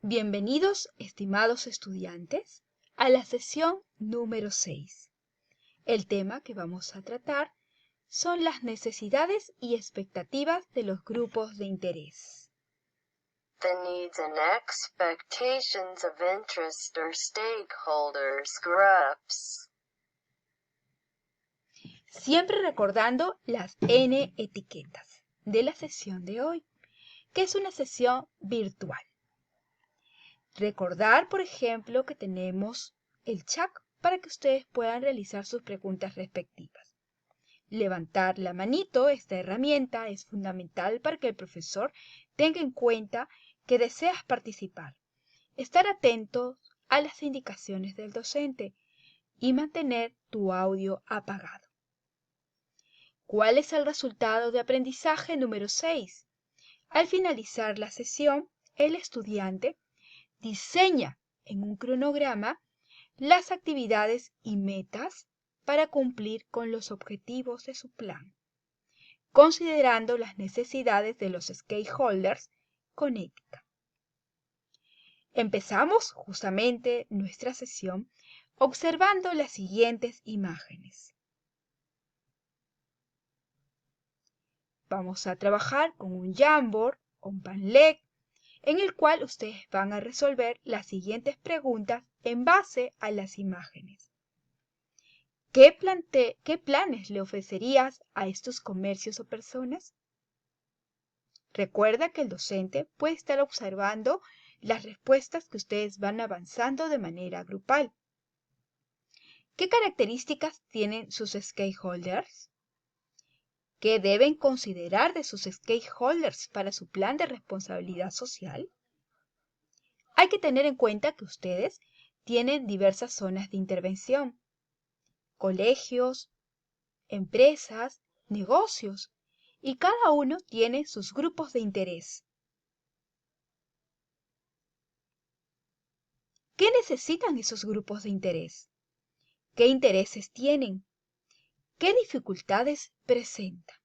Bienvenidos, estimados estudiantes, a la sesión número 6. El tema que vamos a tratar son las necesidades y expectativas de los grupos de interés. The needs and expectations of interest or stakeholders groups. Siempre recordando las N etiquetas de la sesión de hoy, que es una sesión virtual. Recordar, por ejemplo, que tenemos el chat para que ustedes puedan realizar sus preguntas respectivas. Levantar la manito, esta herramienta, es fundamental para que el profesor tenga en cuenta que deseas participar. Estar atentos a las indicaciones del docente y mantener tu audio apagado. ¿Cuál es el resultado de aprendizaje número 6? Al finalizar la sesión, el estudiante diseña en un cronograma las actividades y metas para cumplir con los objetivos de su plan, considerando las necesidades de los stakeholders con ética. Empezamos justamente nuestra sesión observando las siguientes imágenes. Vamos a trabajar con un Jamboard o un Padlet en el cual ustedes van a resolver las siguientes preguntas en base a las imágenes. ¿Qué planes le ofrecerías a estos comercios o personas? Recuerda que el docente puede estar observando las respuestas que ustedes van avanzando de manera grupal. ¿Qué características tienen sus stakeholders? ¿Qué deben considerar de sus stakeholders para su plan de responsabilidad social? Hay que tener en cuenta que ustedes tienen diversas zonas de intervención, colegios, empresas, negocios, y cada uno tiene sus grupos de interés. ¿Qué necesitan esos grupos de interés? ¿Qué intereses tienen? ¿Qué dificultades presentan?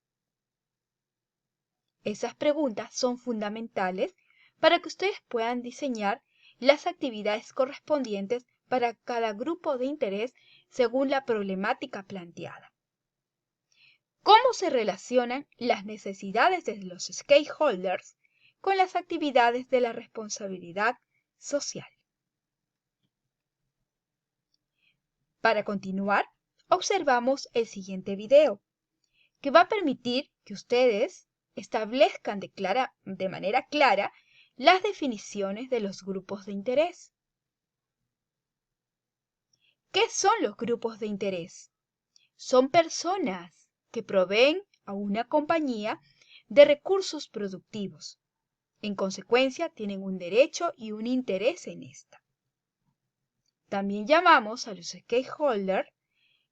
Esas preguntas son fundamentales para que ustedes puedan diseñar las actividades correspondientes para cada grupo de interés según la problemática planteada. ¿Cómo se relacionan las necesidades de los stakeholders con las actividades de la responsabilidad social? Para continuar, observamos el siguiente video, que va a permitir que ustedes establezcan de manera clara las definiciones de los grupos de interés. ¿Qué son los grupos de interés? Son personas que proveen a una compañía de recursos productivos. En consecuencia, tienen un derecho y un interés en esta. También llamamos a los stakeholders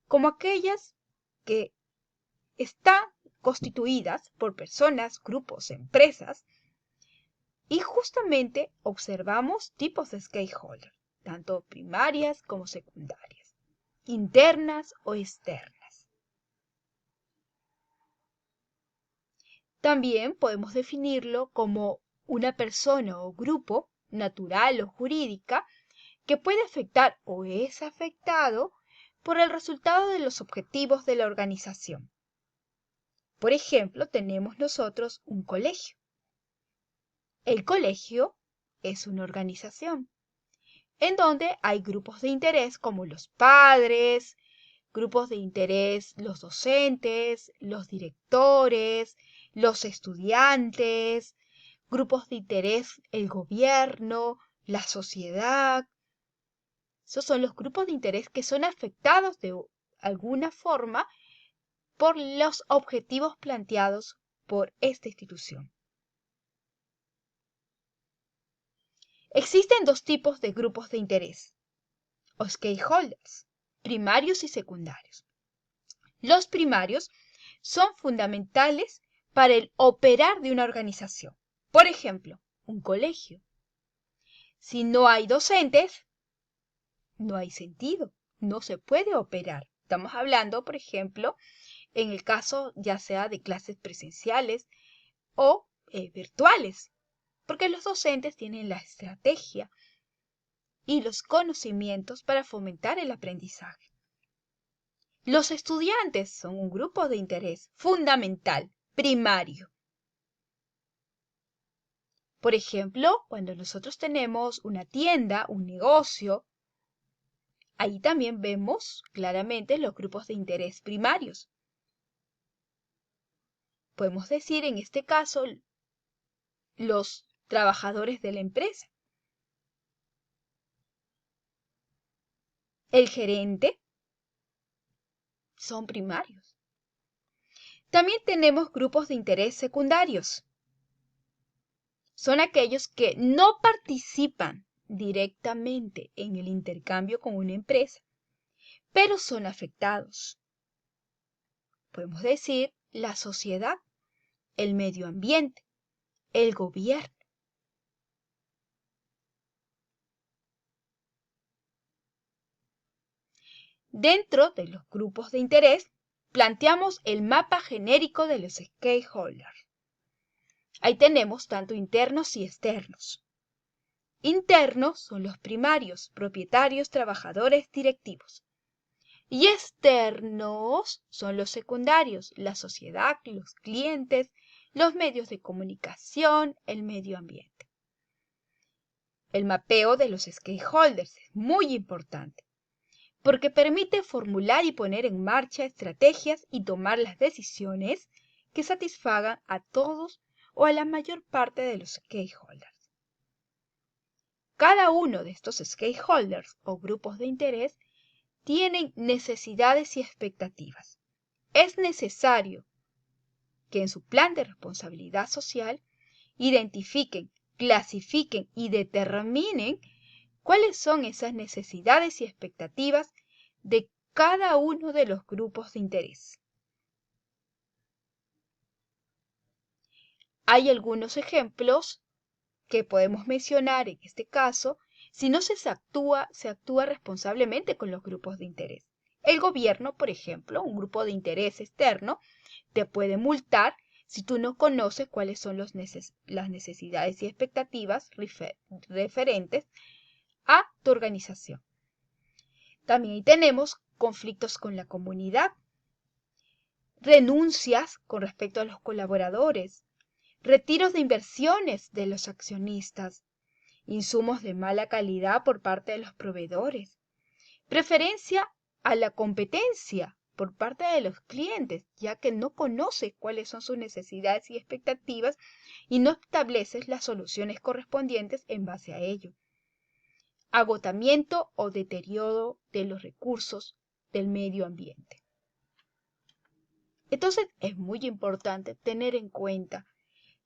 como aquellas que están constituidas por personas, grupos, empresas, y justamente observamos tipos de stakeholders, tanto primarias como secundarias, internas o externas. También podemos definirlo como una persona o grupo, natural o jurídica, que puede afectar o es afectado por el resultado de los objetivos de la organización. Por ejemplo, tenemos nosotros un colegio. El colegio es una organización en donde hay grupos de interés como los padres, grupos de interés los docentes, los directores, los estudiantes, grupos de interés el gobierno, la sociedad. Esos son los grupos de interés que son afectados de alguna forma por los objetivos planteados por esta institución. Existen dos tipos de grupos de interés, o stakeholders, primarios y secundarios. Los primarios son fundamentales para el operar de una organización. Por ejemplo, un colegio. Si no hay docentes, no hay sentido, no se puede operar. Estamos hablando, por ejemplo, en el caso ya sea de clases presenciales o virtuales. porque los docentes tienen la estrategia y los conocimientos para fomentar el aprendizaje. Los estudiantes son un grupo de interés fundamental, primario. Por ejemplo, cuando nosotros tenemos una tienda, un negocio, ahí también vemos claramente los grupos de interés primarios. Podemos decir en este caso los trabajadores de la empresa, el gerente, son primarios. También tenemos grupos de interés secundarios. Son aquellos que no participan directamente en el intercambio con una empresa, pero son afectados. Podemos decir la sociedad, el medio ambiente, el gobierno. Dentro de los grupos de interés, planteamos el mapa genérico de los stakeholders. Ahí tenemos tanto internos y externos. Internos son los primarios, propietarios, trabajadores, directivos. Y externos son los secundarios, la sociedad, los clientes, los medios de comunicación, el medio ambiente. El mapeo de los stakeholders es muy importante porque permite formular y poner en marcha estrategias y tomar las decisiones que satisfagan a todos o a la mayor parte de los stakeholders. Cada uno de estos stakeholders o grupos de interés tienen necesidades y expectativas. Es necesario que en su plan de responsabilidad social identifiquen, clasifiquen y determinen cuáles son esas necesidades y expectativas de cada uno de los grupos de interés. Hay algunos ejemplos que podemos mencionar en este caso si no se actúa responsablemente con los grupos de interés. El gobierno, por ejemplo, un grupo de interés externo, te puede multar si tú no conoces cuáles son las necesidades y expectativas referentes a tu organización. También tenemos conflictos con la comunidad, renuncias con respecto a los colaboradores, retiros de inversiones de los accionistas, insumos de mala calidad por parte de los proveedores, preferencia a la competencia por parte de los clientes, ya que no conoces cuáles son sus necesidades y expectativas y no estableces las soluciones correspondientes en base a ello. Agotamiento o deterioro de los recursos del medio ambiente. Entonces, es muy importante tener en cuenta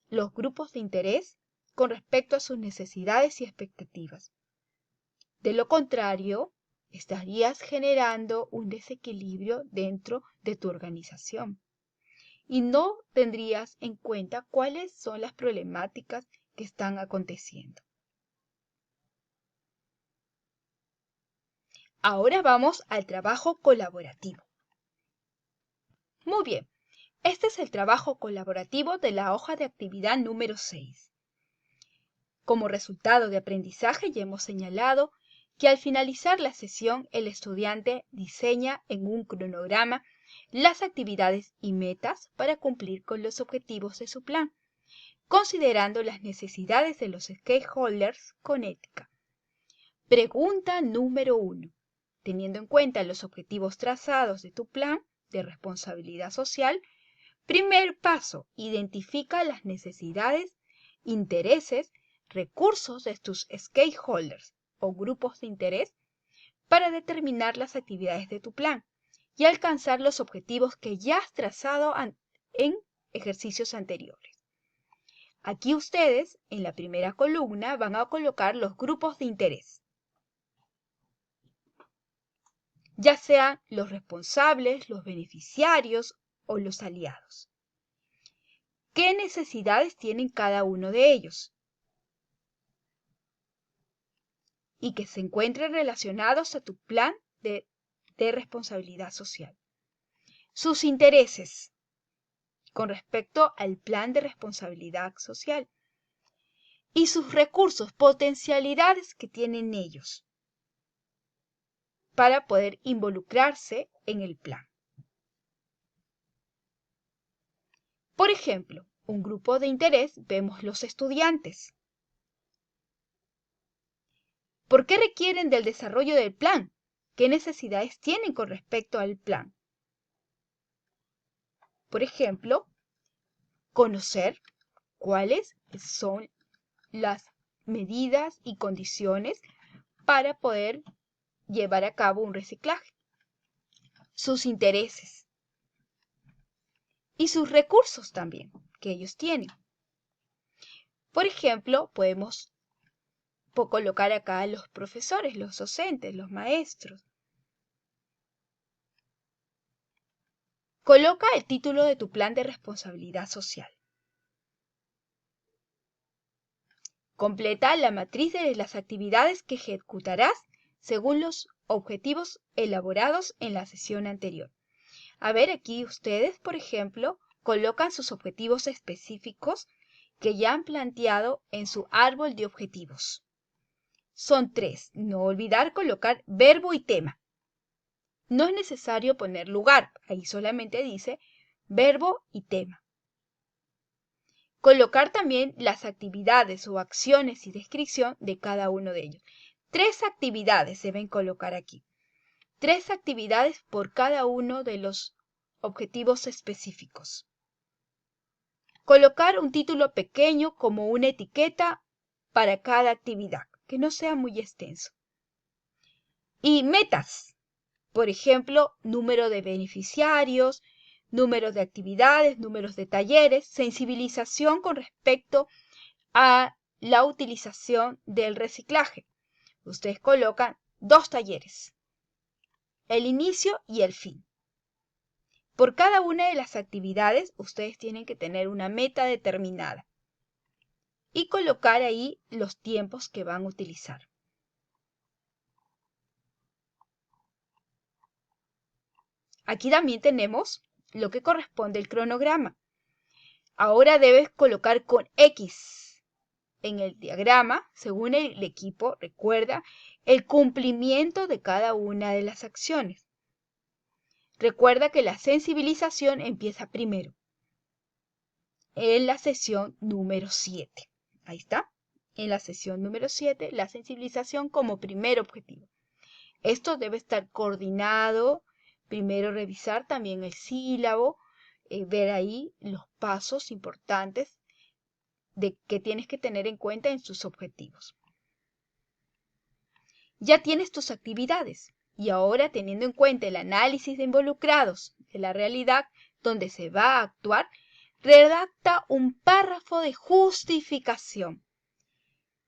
los grupos de interés con respecto a sus necesidades y expectativas. De lo contrario, estarías generando un desequilibrio dentro de tu organización y no tendrías en cuenta cuáles son las problemáticas que están aconteciendo. Ahora vamos al trabajo colaborativo. Muy bien, este es el trabajo colaborativo de la hoja de actividad número 6. Como resultado de aprendizaje ya hemos señalado que al finalizar la sesión el estudiante diseña en un cronograma las actividades y metas para cumplir con los objetivos de su plan, considerando las necesidades de los stakeholders con ética. Pregunta número 1. Teniendo en cuenta los objetivos trazados de tu plan de responsabilidad social, primer paso, identifica las necesidades, intereses, recursos de tus stakeholders o grupos de interés para determinar las actividades de tu plan y alcanzar los objetivos que ya has trazado en ejercicios anteriores. Aquí ustedes, en la primera columna, van a colocar los grupos de interés, ya sean los responsables, los beneficiarios o los aliados. ¿Qué necesidades tienen cada uno de ellos? Y que se encuentren relacionados a tu plan de responsabilidad social. Sus intereses con respecto al plan de responsabilidad social. y sus recursos, potencialidades que tienen ellos para poder involucrarse en el plan. Por ejemplo, un grupo de interés vemos los estudiantes. ¿Por qué requieren del desarrollo del plan? ¿Qué necesidades tienen con respecto al plan? Por ejemplo, conocer cuáles son las medidas y condiciones para poder llevar a cabo un reciclaje, sus intereses y sus recursos también que ellos tienen. Por ejemplo, podemos colocar acá a los profesores, los docentes, los maestros. Coloca el título de tu plan de responsabilidad social. Completa la matriz de las actividades que ejecutarás según los objetivos elaborados en la sesión anterior. A ver, aquí ustedes, por ejemplo, colocan sus objetivos específicos que ya han planteado en su árbol de objetivos. Son 3. No olvidar colocar verbo y tema. No es necesario poner lugar, ahí solamente dice verbo y tema. Colocar también las actividades o acciones y descripción de cada uno de ellos. 3 actividades se deben colocar aquí. 3 actividades por cada uno de los objetivos específicos. Colocar un título pequeño como una etiqueta para cada actividad, que no sea muy extenso. Y metas. Por ejemplo, número de beneficiarios, número de actividades, números de talleres, sensibilización con respecto a la utilización del reciclaje. Ustedes colocan 2 talleres, el inicio y el fin. Por cada una de las actividades, ustedes tienen que tener una meta determinada y colocar ahí los tiempos que van a utilizar. Aquí también tenemos lo que corresponde al cronograma. Ahora debes colocar con X en el diagrama, según el equipo, recuerda, el cumplimiento de cada una de las acciones. Recuerda que la sensibilización empieza primero, en la sesión número 7. Ahí está, en la sesión número 7, la sensibilización como primer objetivo. Esto debe estar coordinado. Primero revisar también el sílabo, ver ahí los pasos importantes que tienes que tener en cuenta en sus objetivos. Ya tienes tus actividades y ahora, teniendo en cuenta el análisis de involucrados de la realidad donde se va a actuar, redacta un párrafo de justificación.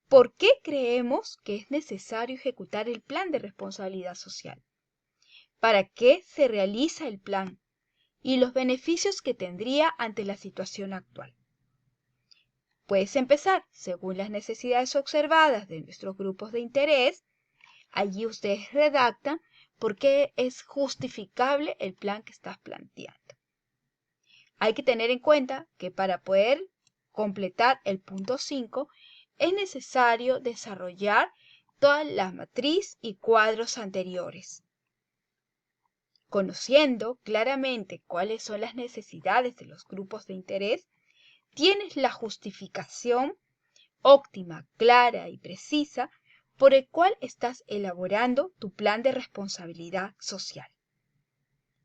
¿Por qué creemos que es necesario ejecutar el plan de responsabilidad social? ¿Para qué se realiza el plan? Y los beneficios que tendría ante la situación actual. Puedes empezar según las necesidades observadas de nuestros grupos de interés. Allí ustedes redactan por qué es justificable el plan que estás planteando. Hay que tener en cuenta que para poder completar el punto 5 es necesario desarrollar toda la matriz y cuadros anteriores. Conociendo claramente cuáles son las necesidades de los grupos de interés, tienes la justificación óptima, clara y precisa por el cual estás elaborando tu plan de responsabilidad social.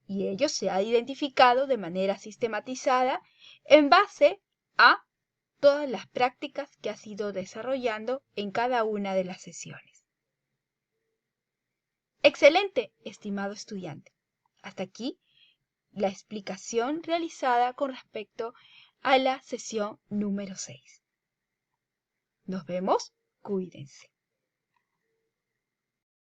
Y ello se ha identificado de manera sistematizada en base a todas las prácticas que has ido desarrollando en cada una de las sesiones. Excelente, estimado estudiante. Hasta aquí la explicación realizada con respecto a la sesión número 6. Nos vemos, cuídense.